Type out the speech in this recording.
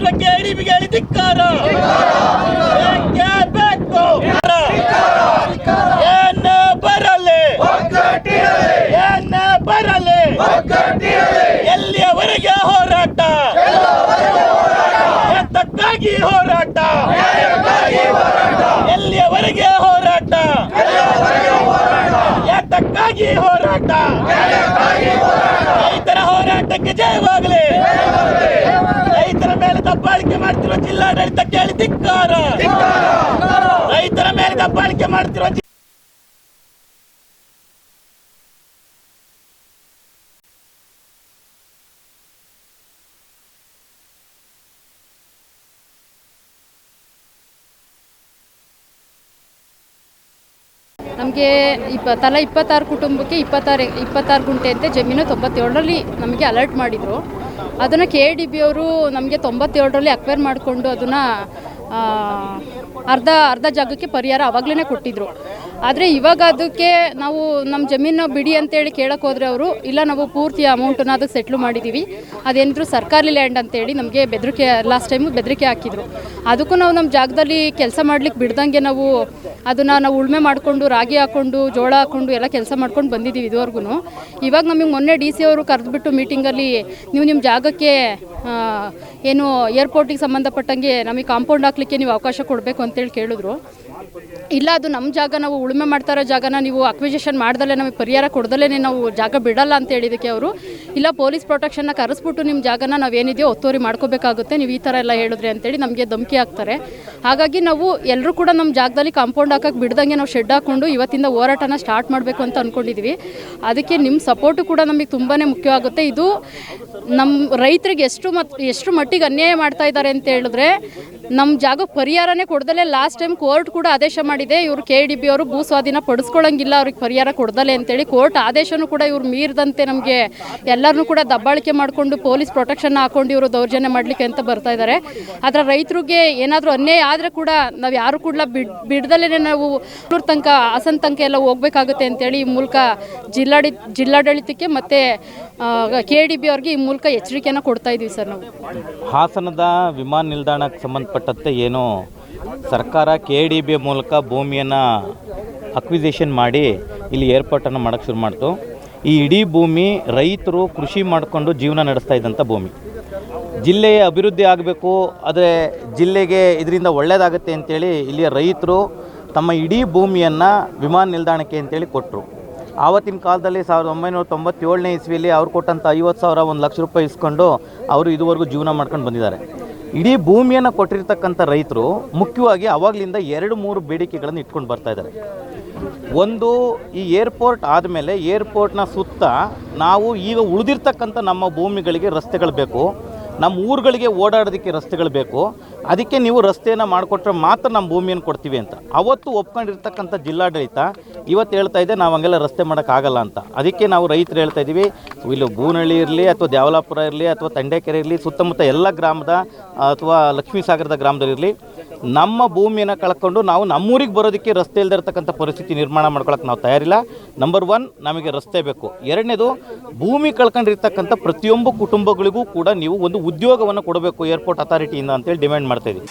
ಮಾಡಿರುವ ಕೆಡಿಬಿಗೆ ಹೇಳಿ ಧಿಕ್ಕಾರ. ಬೇಕೇ ಬೇಕು. ಏನ ಬರಲಿ ಎಲ್ಲಿಯವರೆಗೆ ಹೋರಾಟ, ಎತ್ತಕ್ಕಾಗಿ ಹೋರಾಟ, ಎಲ್ಲಿಯವರೆಗೆ ಹೋರಾಟ, ಎತ್ತಕ್ಕಾಗಿ ಹೋರಾಟ. ರೈತರ ಹೋರಾಟಕ್ಕೆ ಜಯವಾಗಲಿ. ರೈತರ ಮೇಲೆ ದಬ್ಬಾಳಿಕೆ ಮಾಡ್ತಿರುವ ಜಿಲ್ಲಾಡಳಿತಕ್ಕೆ ಹೇಳಿ ಧಿಕ್ಕಾರ. ರೈತರ ಮೇಲೆ ದಬ್ಬಾಳಿಕೆ ಮಾಡ್ತಿರುವ ನಮಗೆ ತಲಾ 26 ಕುಟುಂಬಕ್ಕೆ 26 ಗುಂಟೆ ಅಂತ ಜಮೀನು 97ರಲ್ಲಿ ನಮಗೆ ಅಲರ್ಟ್ ಮಾಡಿದರು. ಅದನ್ನು KDB ಅವರು ನಮಗೆ 97ರಲ್ಲಿ ಅಕ್ವೈರ್ ಮಾಡಿಕೊಂಡು ಅದನ್ನು ಅರ್ಧ ಜಾಗಕ್ಕೆ ಪರಿಹಾರ ಆವಾಗಲೇ ಕೊಟ್ಟಿದ್ದರು. ಆದರೆ ಇವಾಗ ಅದಕ್ಕೆ ನಾವು ನಮ್ಮ ಜಮೀನು ಬಿಡಿ ಅಂತೇಳಿ ಕೇಳಕ್ಕೆ ಹೋದರೆ ಅವರು ಇಲ್ಲ, ನಾವು ಪೂರ್ತಿ ಅಮೌಂಟನ್ನು ಅದಕ್ಕೆ ಸೆಟ್ಲು ಮಾಡಿದ್ದೀವಿ, ಅದೇನಿದ್ರು ಸರ್ಕಾರಿ ಲ್ಯಾಂಡ್ ಅಂತೇಳಿ ನಮಗೆ ಬೆದರಿಕೆ, ಲಾಸ್ಟ್ ಟೈಮು ಬೆದರಿಕೆ ಹಾಕಿದರು. ಅದಕ್ಕೂ ನಾವು ನಮ್ಮ ಜಾಗದಲ್ಲಿ ಕೆಲಸ ಮಾಡ್ಲಿಕ್ಕೆ ಬಿಡ್ದಂಗೆ ನಾವು ಅದನ್ನು ಉಳುಮೆ ಮಾಡಿಕೊಂಡು ರಾಗಿ ಹಾಕ್ಕೊಂಡು ಜೋಳ ಹಾಕ್ಕೊಂಡು ಎಲ್ಲ ಕೆಲಸ ಮಾಡ್ಕೊಂಡು ಬಂದಿದ್ದೀವಿ ಇದುವರೆಗೂ. ಇವಾಗ ನಮಗೆ ಮೊನ್ನೆ DC ಅವರು ಕರೆದುಬಿಟ್ಟು ಮೀಟಿಂಗಲ್ಲಿ ನೀವು ನಿಮ್ಮ ಜಾಗಕ್ಕೆ ಏನು ಏರ್ಪೋರ್ಟಿಗೆ ಸಂಬಂಧಪಟ್ಟಂಗೆ ನಮಗೆ ಕಾಂಪೌಂಡ್ ಹಾಕಲಿಕ್ಕೆ ನೀವು ಅವಕಾಶ ಕೊಡಬೇಕು ಅಂತೇಳಿ ಕೇಳಿದ್ರು. ಇಲ್ಲ, ಅದು ನಮ್ಮ ಜಾಗ, ನಾವು ಉಳುಮೆ ಮಾಡ್ತಾ ಇರೋ ಜಾಗನ ನೀವು ಅಕ್ವಿಜೇಷನ್ ಮಾಡ್ದಲ್ಲೇ ನಮಗೆ ಪರಿಹಾರ ಕೊಡ್ದಲ್ಲೇ ನಾವು ಜಾಗ ಬಿಡಲ್ಲ ಅಂತ ಹೇಳಿದ್ದಕ್ಕೆ ಅವರು ಇಲ್ಲ, ಪೊಲೀಸ್ ಪ್ರೊಟೆಕ್ಷನ್ನ ಕರೆಸ್ಬಿಟ್ಟು ನಿಮ್ಮ ಜಾಗನ ನಾವೇನಿದೆಯೋ ಒತ್ತುವರಿ ಮಾಡ್ಕೋಬೇಕಾಗುತ್ತೆ, ನೀವು ಈ ಥರ ಎಲ್ಲ ಹೇಳಿದ್ರಿ ಅಂತೇಳಿ ನಮಗೆ ಧಮಕಿ ಹಾಕ್ತಾರೆ. ಹಾಗಾಗಿ ನಾವು ಎಲ್ಲರೂ ಕೂಡ ನಮ್ಮ ಜಾಗದಲ್ಲಿ ಕಾಂಪೌಂಡ್ ಹಾಕಕ್ಕೆ ಬಿಡ್ದಂಗೆ ನಾವು ಶೆಡ್ ಹಾಕ್ಕೊಂಡು ಇವತ್ತಿಂದ ಹೋರಾಟನ ಸ್ಟಾರ್ಟ್ ಮಾಡಬೇಕು ಅಂತ ಅಂದ್ಕೊಂಡಿದ್ದೀವಿ. ಅದಕ್ಕೆ ನಿಮ್ಮ ಸಪೋರ್ಟು ಕೂಡ ನಮಗೆ ತುಂಬಾ ಮುಖ್ಯವಾಗುತ್ತೆ. ಇದು ನಮ್ಮ ರೈತರಿಗೆ ಎಷ್ಟು ಮಟ್ಟಿಗೆ ಅನ್ಯಾಯ ಮಾಡ್ತಾ ಇದ್ದಾರೆ ಅಂತ ಹೇಳಿದ್ರೆ, ನಮ್ಮ ಜಾಗಕ್ಕೆ ಪರಿಹಾರನೇ ಕೊಡ್ದಲೇ ಲಾಸ್ಟ್ ಟೈಮ್ ಕೋರ್ಟ್ ಕೂಡ ಆದೇಶ ಮಾಡಿದೆ, ಇವರು KDB ಅವರು ಭೂ ಸ್ವಾಧೀನ ಪಡಿಸ್ಕೊಳ್ಳೋಂಗಿಲ್ಲ, ಅವ್ರಿಗೆ ಪರಿಹಾರ ಕೊಡ್ದಲೆ ಅಂತೇಳಿ ಕೋರ್ಟ್ ಆದೇಶನೂ ಕೂಡ ಇವ್ರು ಮೀರಿದಂತೆ ನಮಗೆ ಎಲ್ಲರನ್ನೂ ಕೂಡ ದಬ್ಬಾಳಿಕೆ ಮಾಡಿಕೊಂಡು ಪೊಲೀಸ್ ಪ್ರೊಟೆಕ್ಷನ್ ಹಾಕೊಂಡು ಇವರು ದೌರ್ಜನ್ಯ ಮಾಡಲಿಕ್ಕೆ ಅಂತ ಬರ್ತಾ ಇದ್ದಾರೆ. ಆದರೆ ರೈತರಿಗೆ ಏನಾದರೂ ಅನ್ಯಾಯ ಆದರೆ ಕೂಡ ನಾವು ಯಾರು ಕೂಡ ಬಿಡ್ದಲೇ ನಾವು ತನಕ ಹಾಸನ ತನಕ ಎಲ್ಲ ಹೋಗ್ಬೇಕಾಗುತ್ತೆ ಅಂತೇಳಿ ಈ ಮೂಲಕ ಜಿಲ್ಲಾಡಳಿತಕ್ಕೆ ಮತ್ತು KDB ಅವ್ರಿಗೆ ಈ ಮೂಲಕ ಎಚ್ಚರಿಕೆಯನ್ನು ಕೊಡ್ತಾ ಇದ್ದೀವಿ ಸರ್. ನಾವು ಹಾಸನದ ವಿಮಾನ ನಿಲ್ದಾಣಕ್ಕೆ ಸಂಬಂಧಪಟ್ಟಂತೆ ಏನು ಸರ್ಕಾರ KDB ಮೂಲಕ ಭೂಮಿಯನ್ನು ಅಕ್ವಿಸೇಷನ್ ಮಾಡಿ ಇಲ್ಲಿ ಏರ್ಪೋರ್ಟನ್ನು ಮಾಡೋಕ್ಕೆ ಶುರು ಮಾಡ್ತು. ಈ ಇಡೀ ಭೂಮಿ ರೈತರು ಕೃಷಿ ಮಾಡಿಕೊಂಡು ಜೀವನ ನಡೆಸ್ತಾ ಇದ್ದಂಥ ಭೂಮಿ. ಜಿಲ್ಲೆಯ ಅಭಿವೃದ್ಧಿ ಆಗಬೇಕು, ಆದರೆ ಜಿಲ್ಲೆಗೆ ಇದರಿಂದ ಒಳ್ಳೆಯದಾಗುತ್ತೆ ಅಂತೇಳಿ ಇಲ್ಲಿಯ ರೈತರು ತಮ್ಮ ಇಡೀ ಭೂಮಿಯನ್ನು ವಿಮಾನ ನಿಲ್ದಾಣಕ್ಕೆ ಅಂತೇಳಿ ಕೊಟ್ಟರು. ಆವತ್ತಿನ ಕಾಲದಲ್ಲಿ 1997ನೇ ಇಸ್ವಿಯಲ್ಲಿ ಅವ್ರು ಕೊಟ್ಟಂಥ 50,000 1 ಲಕ್ಷ ರೂಪಾಯಿ ಇಸ್ಕೊಂಡು ಅವರು ಇದುವರೆಗೂ ಜೀವನ ಮಾಡ್ಕೊಂಡು ಬಂದಿದ್ದಾರೆ. ಇಡೀ ಭೂಮಿಯನ್ನು ಕೊಟ್ಟಿರ್ತಕ್ಕಂಥ ರೈತರು ಮುಖ್ಯವಾಗಿ ಆವಾಗಲಿಂದ 2-3 ಬೇಡಿಕೆಗಳನ್ನು ಇಟ್ಕೊಂಡು ಬರ್ತಾ ಇದ್ದಾರೆ. ಒಂದು, ಈ ಏರ್ಪೋರ್ಟ್ ಆದಮೇಲೆ ಏರ್ಪೋರ್ಟ್ನ ಸುತ್ತ ನಾವು ಈಗ ಉಳಿದಿರ್ತಕ್ಕಂಥ ನಮ್ಮ ಭೂಮಿಗಳಿಗೆ ರಸ್ತೆಗಳು ಬೇಕು, ನಮ್ಮ ಊರುಗಳಿಗೆ ಓಡಾಡೋದಕ್ಕೆ ರಸ್ತೆಗಳು ಬೇಕು, ಅದಕ್ಕೆ ನೀವು ರಸ್ತೆಯನ್ನು ಮಾಡಿಕೊಟ್ರೆ ಮಾತ್ರ ನಮ್ಮ ಭೂಮಿಯನ್ನು ಕೊಡ್ತೀವಿ ಅಂತ ಅವತ್ತು ಒಪ್ಕೊಂಡಿರ್ತಕ್ಕಂಥ ಜಿಲ್ಲಾಡಳಿತ ಇವತ್ತು ಹೇಳ್ತಾ ಇದೆ ನಾವು ಹಂಗೆಲ್ಲ ರಸ್ತೆ ಮಾಡೋಕ್ಕಾಗಲ್ಲ ಅಂತ. ಅದಕ್ಕೆ ನಾವು ರೈತರು ಹೇಳ್ತಾ ಇದ್ದೀವಿ, ಇಲ್ಲಿ ಬೂನಹಳ್ಳಿ ಇರಲಿ ಅಥವಾ ದ್ಯಾವಲಾಪುರ ಇರಲಿ ಅಥವಾ ತಂಡೇಕೆರೆ ಇರಲಿ, ಸುತ್ತಮುತ್ತ ಎಲ್ಲ ಗ್ರಾಮದ ಅಥವಾ ಲಕ್ಷ್ಮೀಸಾಗರದ ಗ್ರಾಮದಲ್ಲಿರಲಿ, ನಮ್ಮ ಭೂಮಿಯನ್ನು ಕಳ್ಕೊಂಡು ನಾವು ನಮ್ಮೂರಿಗೆ ಬರೋದಕ್ಕೆ ರಸ್ತೆ ಇಲ್ಲದಿರ್ತಕ್ಕಂಥ ಪರಿಸ್ಥಿತಿ ನಿರ್ಮಾಣ ಮಾಡ್ಕೊಳ್ಳೋಕೆ ನಾವು ತಯಾರಿಲ್ಲ. ನಂಬರ್ 1 ನಮಗೆ ರಸ್ತೆ ಬೇಕು. ಎರಡನೇದು, ಭೂಮಿ ಕಳ್ಕೊಂಡಿರ್ತಕ್ಕಂಥ ಪ್ರತಿಯೊಬ್ಬ ಕುಟುಂಬಗಳಿಗೂ ಕೂಡ ನೀವು ಒಂದು ಉದ್ಯೋಗವನ್ನು ಕೊಡಬೇಕು ಏರ್ಪೋರ್ಟ್ ಅಥಾರಿಟಿಯಿಂದ ಅಂತೇಳಿ ಡಿಮ್ಯಾಂಡ್ ಮಾಡ್ತಾಯಿದ್ದೀವಿ.